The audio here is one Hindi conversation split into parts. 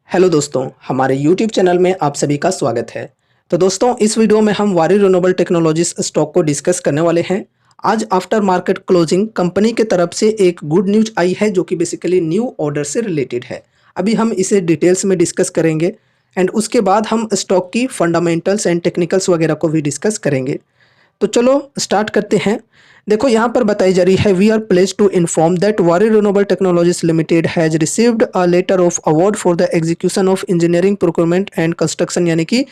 हेलो दोस्तों, हमारे YouTube चैनल में आप सभी का स्वागत है। तो दोस्तों, इस वीडियो में हम वारी रिन्यूएबल टेक्नोलॉजीज स्टॉक को डिस्कस करने वाले हैं। आज आफ्टर मार्केट क्लोजिंग कंपनी के तरफ से एक गुड न्यूज आई है जो कि बेसिकली न्यू ऑर्डर से रिलेटेड है। अभी हम इसे डिटेल्स में डिस्कस करेंगे एंड उसके बाद हम स्टॉक की फंडामेंटल्स एंड टेक्निकल्स वगैरह को भी डिस्कस करेंगे। तो चलो स्टार्ट करते हैं। देखो यहाँ पर बताई जा रही है, we are placed to inform that Waaree renewable technologies limited has received a letter of award for the execution of engineering procurement and construction यानी कि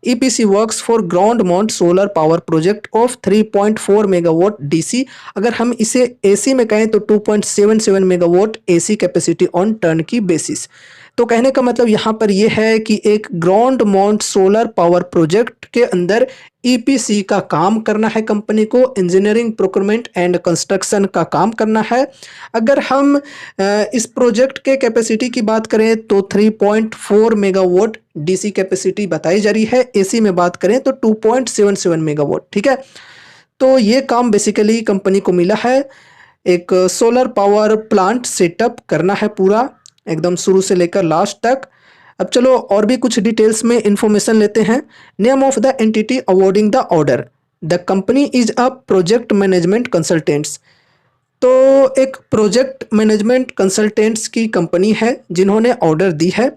EPC works for ground mount solar power project of 3.4 megawatt DC. अगर हम इसे एसी में कहें तो 2.77 megawatt AC capacity on turn key basis. तो कहने का मतलब यहाँ पर यह है कि एक ground mount solar power project के अंदर ईपीसी का काम करना है, कंपनी को इंजीनियरिंग प्रोक्योरमेंट एंड कंस्ट्रक्शन का काम करना है। अगर हम इस प्रोजेक्ट के कैपेसिटी की बात करें तो 3.4 मेगावाट डीसी कैपेसिटी बताई जा रही है, एसी में बात करें तो 2.77 मेगावाट। ठीक है, तो ये काम बेसिकली कंपनी को मिला है, एक सोलर पावर प्लांट सेटअप करना है पूरा एकदम शुरू से लेकर लास्ट तक। अब चलो और भी कुछ डिटेल्स में इंफॉर्मेशन लेते हैं। Name of the entity awarding the order, the company is a project management consultants. तो एक प्रोजेक्ट मैनेजमेंट कंसल्टेंट्स की कंपनी है जिन्होंने ऑर्डर दी है।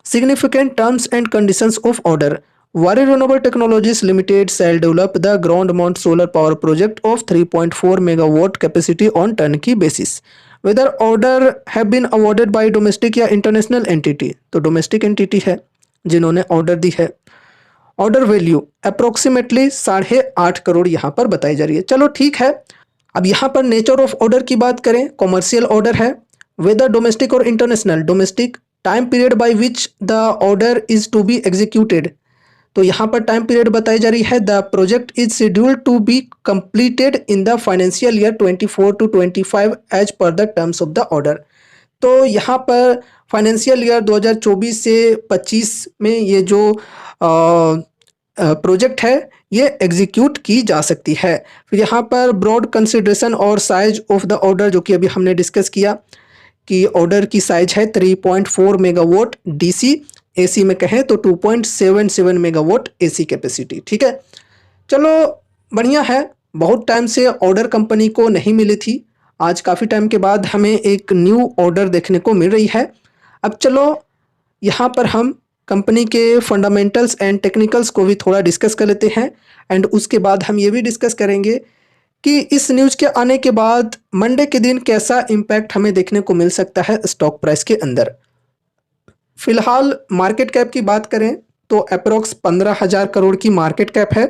Significant terms and conditions of order, Waaree renewable technologies limited shall develop the ground mount solar power project of 3.4 megawatt capacity on turn key basis. Whether order have been awarded by domestic या इंटरनेशनल एंटिटी, तो डोमेस्टिक एंटिटी है जिन्होंने ऑर्डर दी है। ऑर्डर वैल्यू अप्रोक्सीमेटली 8.5 करोड़ यहाँ पर बताई जा रही है। चलो ठीक है। अब यहाँ पर नेचर ऑफ ऑर्डर की बात करें, कॉमर्शियल ऑर्डर है। वेदर डोमेस्टिक और international, domestic. Time period by which the order is to be executed, तो यहाँ पर टाइम पीरियड बताई जा रही है, the project is scheduled to be completed in the financial year 24 to 25 as per the terms of the order. तो यहाँ पर फाइनेंशियल ईयर 2024 से 25 में ये जो प्रोजेक्ट है ये एग्जीक्यूट की जा सकती है। फिर यहाँ पर ब्रॉड कंसिडरेशन और साइज ऑफ द ऑर्डर जो कि अभी हमने डिस्कस किया कि ऑर्डर की साइज है 3.4 मेगावाट डीसी, एसी में कहें तो 2.77 मेगावाट एसी कैपेसिटी। ठीक है, चलो बढ़िया है। बहुत टाइम से ऑर्डर कंपनी को नहीं मिली थी, आज काफ़ी टाइम के बाद हमें एक न्यू ऑर्डर देखने को मिल रही है। अब चलो यहाँ पर हम कंपनी के फंडामेंटल्स एंड टेक्निकल्स को भी थोड़ा डिस्कस कर लेते हैं एंड उसके बाद हम ये भी डिस्कस करेंगे कि इस न्यूज़ के आने के बाद मंडे के दिन कैसा इम्पैक्ट हमें देखने को मिल सकता है स्टॉक प्राइस के अंदर। फिलहाल मार्केट कैप की बात करें तो अप्रोक्स 15,000 करोड़ की मार्केट कैप है।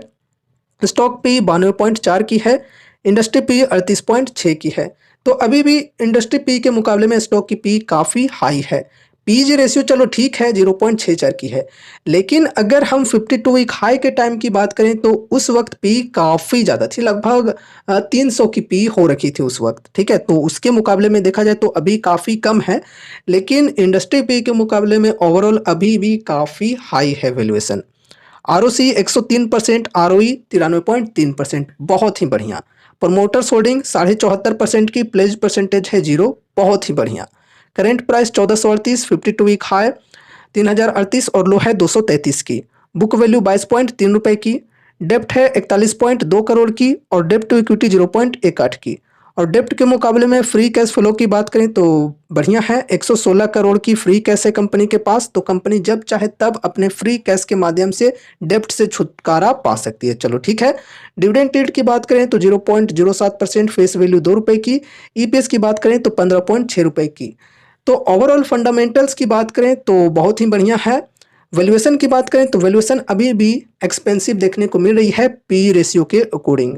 स्टॉक पी 92.4 की है, इंडस्ट्री पी 38.6 की है। तो अभी भी इंडस्ट्री पी के मुकाबले में स्टॉक की पी काफ़ी हाई है। पीजी रेशियो चलो ठीक है 0.64 की है, लेकिन अगर हम 52 वीक हाई के टाइम की बात करें तो उस वक्त पी काफ़ी ज़्यादा थी, लगभग 300 की पी हो रखी थी उस वक्त। ठीक है, तो उसके मुकाबले में देखा जाए तो अभी काफ़ी कम है, लेकिन इंडस्ट्री पी के मुकाबले में ओवरऑल अभी भी काफ़ी हाई है वैल्यूएशन। आरओसी 103%, आरओई 93.3%, बहुत ही बढ़िया। प्रमोटर्स होल्डिंग 74.5% की, प्लेज परसेंटेज है 0, बहुत ही बढ़िया। करेंट प्राइस 1438, 52 वीक हाई 3038 और लो है 233 की। बुक वैल्यू 22.3 रुपये की। डेप्ट है 41.2 करोड़ की और डेप्ट टू इक्विटी 0.18 की। और डेप्ट के मुकाबले में फ्री कैश फ्लो की बात करें तो बढ़िया है, 116 करोड़ की फ्री कैश है कंपनी के पास। तो कंपनी जब चाहे तब अपने फ्री कैश के माध्यम से डेप्ट से छुटकारा पा सकती है। चलो ठीक है। डिविडेंड यील्ड की बात करें तो 0.07%, फेस वैल्यू 2 रुपये की। ईपीएस की बात करें तो 15.6 रुपये की। तो ओवरऑल फंडामेंटल्स की बात करें तो बहुत ही बढ़िया है। वैल्यूएशन की बात करें तो वैल्यूएशन अभी भी एक्सपेंसिव देखने को मिल रही है पी रेशियो के अकॉर्डिंग।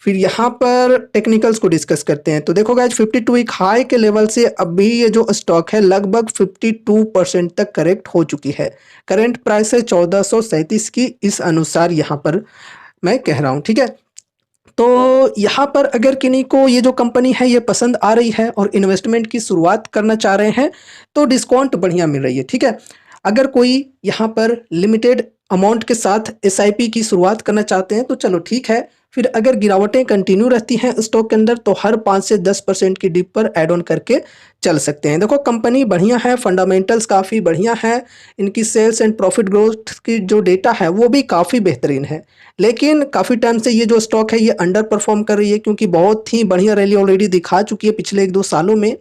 फिर यहाँ पर टेक्निकल्स को डिस्कस करते हैं। तो देखो गाइज, 52 वीक हाई के लेवल से अभी ये जो स्टॉक है लगभग 52% तक करेक्ट हो चुकी है। करंट प्राइस है 1437 की, इस अनुसार यहाँ पर मैं कह रहा हूँ। ठीक है, तो यहाँ पर अगर किन्हीं को ये जो कंपनी है ये पसंद आ रही है और इन्वेस्टमेंट की शुरुआत करना चाह रहे हैं तो डिस्काउंट बढ़िया मिल रही है। ठीक है, अगर कोई यहाँ पर लिमिटेड अमाउंट के साथ एसआईपी की शुरुआत करना चाहते हैं तो चलो ठीक है, फिर अगर गिरावटें कंटिन्यू रहती हैं स्टॉक के अंदर तो हर 5 से 10% की डिप पर ऐड ऑन करके चल सकते हैं। देखो कंपनी बढ़िया है, फंडामेंटल्स काफ़ी बढ़िया है, इनकी सेल्स एंड प्रॉफिट ग्रोथ की जो डेटा है वो भी काफ़ी बेहतरीन है। लेकिन काफ़ी टाइम से ये जो स्टॉक है ये अंडर परफॉर्म कर रही है, क्योंकि बहुत ही बढ़िया रैली ऑलरेडी दिखा चुकी है पिछले 1-2 सालों में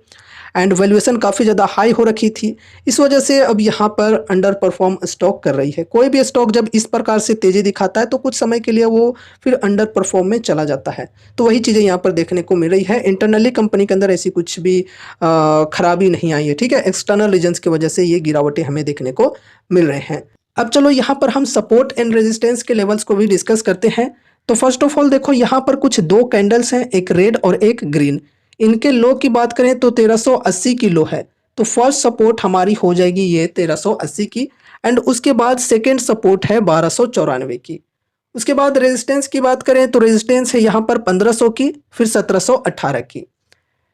एंड वैल्यूएशन काफ़ी ज़्यादा हाई हो रखी थी। इस वजह से अब यहाँ पर अंडर परफॉर्म स्टॉक कर रही है। कोई भी स्टॉक जब इस प्रकार से तेज़ी दिखाता है तो कुछ समय के लिए वो फिर अंडर परफॉर्म में चला जाता है। तो वही चीज़ें यहाँ पर देखने को मिल रही है। इंटरनली कंपनी के अंदर ऐसी कुछ भी खराबी नहीं आई है, ठीक है। एक्सटर्नल रीजन्स की वजह से ये गिरावटें हमें देखने को मिल रहे हैं। अब चलो यहाँ पर हम सपोर्ट एंड रेजिस्टेंस के लेवल्स को भी डिस्कस करते हैं। तो फर्स्ट ऑफ ऑल देखो यहाँ पर कुछ 2 कैंडल्स हैं, एक रेड और एक ग्रीन। इनके लो की बात करें तो 1380 की लो है, तो फर्स्ट सपोर्ट हमारी हो जाएगी ये 1380 की एंड उसके बाद सेकेंड सपोर्ट है 1294 की। उसके बाद रेजिस्टेंस की बात करें तो रेजिस्टेंस है यहाँ पर 1500 की, फिर 1718 की,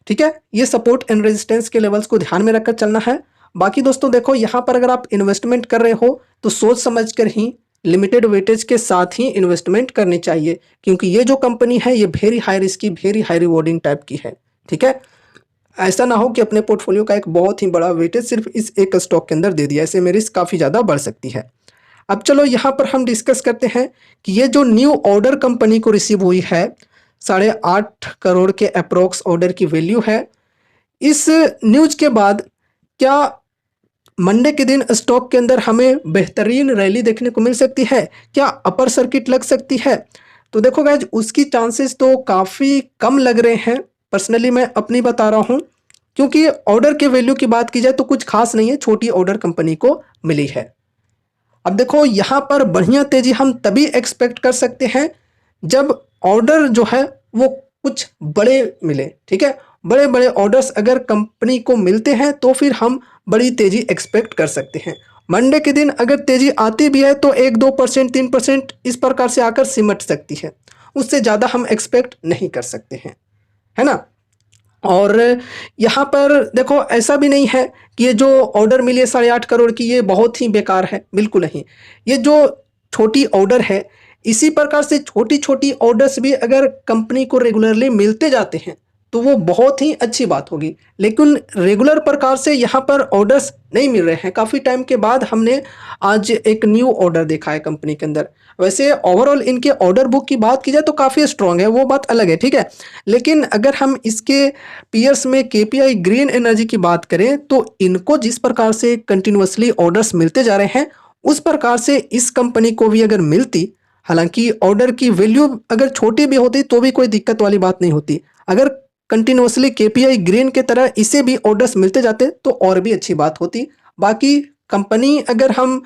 ठीक है। ये सपोर्ट एंड रेजिस्टेंस के लेवल्स को ध्यान में रखकर चलना है। बाकी दोस्तों देखो यहाँ पर अगर आप इन्वेस्टमेंट कर रहे हो तो सोच समझ कर ही लिमिटेड वेटेज के साथ ही इन्वेस्टमेंट करनी चाहिए, क्योंकि ये जो कंपनी है ये very high risky very high rewarding type की है, ठीक है। ऐसा ना हो कि अपने पोर्टफोलियो का एक बहुत ही बड़ा वेटेज सिर्फ इस एक स्टॉक के अंदर दे दिया, ऐसे में रिस्क काफ़ी ज़्यादा बढ़ सकती है। अब चलो यहाँ पर हम डिस्कस करते हैं कि ये जो न्यू ऑर्डर कंपनी को रिसीव हुई है 8.5 करोड़ के अप्रोक्स ऑर्डर की वैल्यू है। इस न्यूज के बाद क्या मंडे के दिन स्टॉक के अंदर हमें बेहतरीन रैली देखने को मिल सकती है? क्या अपर सर्किट लग सकती है? तो देखो गाइज उसकी चांसेस तो काफ़ी कम लग रहे हैं। पर्सनली मैं अपनी बता रहा हूँ, क्योंकि ऑर्डर के वैल्यू की बात की जाए तो कुछ खास नहीं है, छोटी ऑर्डर कंपनी को मिली है। अब देखो यहाँ पर बढ़िया तेजी हम तभी एक्सपेक्ट कर सकते हैं जब ऑर्डर जो है वो कुछ बड़े मिले, ठीक है। बड़े बड़े ऑर्डर्स अगर कंपनी को मिलते हैं तो फिर हम बड़ी तेजी एक्सपेक्ट कर सकते हैं। मंडे के दिन अगर तेजी आती भी है तो 1-2% 3% इस प्रकार से आकर सिमट सकती है, उससे ज़्यादा हम एक्सपेक्ट नहीं कर सकते हैं, है ना। और यहाँ पर देखो ऐसा भी नहीं है कि ये जो ऑर्डर मिली है 8.5 करोड़ की ये बहुत ही बेकार है, बिल्कुल नहीं। ये जो छोटी ऑर्डर है इसी प्रकार से छोटी छोटी ऑर्डर्स भी अगर कंपनी को रेगुलरली मिलते जाते हैं तो वो बहुत ही अच्छी बात होगी। लेकिन रेगुलर प्रकार से यहाँ पर ऑर्डर्स नहीं मिल रहे हैं। काफ़ी टाइम के बाद हमने आज एक न्यू ऑर्डर देखा है कंपनी के अंदर। वैसे ओवरऑल इनके ऑर्डर बुक की बात की जाए तो काफ़ी स्ट्रॉन्ग है, वो बात अलग है, ठीक है। लेकिन अगर हम इसके पीयर्स में केपीआई ग्रीन एनर्जी की बात करें तो इनको जिस प्रकार से कंटिन्यूअसली ऑर्डर्स मिलते जा रहे हैं उस प्रकार से इस कंपनी को भी अगर मिलती, हालांकि ऑर्डर की वैल्यू अगर छोटी भी होती तो भी कोई दिक्कत वाली बात नहीं होती। अगर कंटिन्यूअसली केपीआई ग्रीन के तरह इसे भी ऑर्डर्स मिलते जाते तो और भी अच्छी बात होती। बाकी कंपनी अगर हम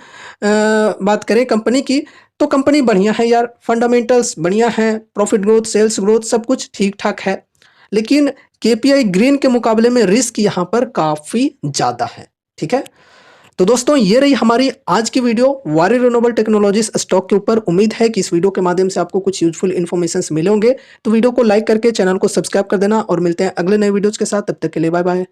बात करें कंपनी की तो कंपनी बढ़िया है यार, फंडामेंटल्स बढ़िया हैं, प्रॉफिट ग्रोथ सेल्स ग्रोथ सब कुछ ठीक ठाक है। लेकिन केपीआई ग्रीन के मुकाबले में रिस्क यहाँ पर काफ़ी ज़्यादा है, ठीक है। तो दोस्तों ये रही हमारी आज की वीडियो वारी रिन्यूएबल टेक्नोलॉजीज स्टॉक के ऊपर। उम्मीद है कि इस वीडियो के माध्यम से आपको कुछ यूजफुल इन्फॉर्मेशन मिले होंगे। तो वीडियो को लाइक करके चैनल को सब्सक्राइब कर देना और मिलते हैं अगले नए वीडियोज के साथ। तब तक के लिए बाय बाय।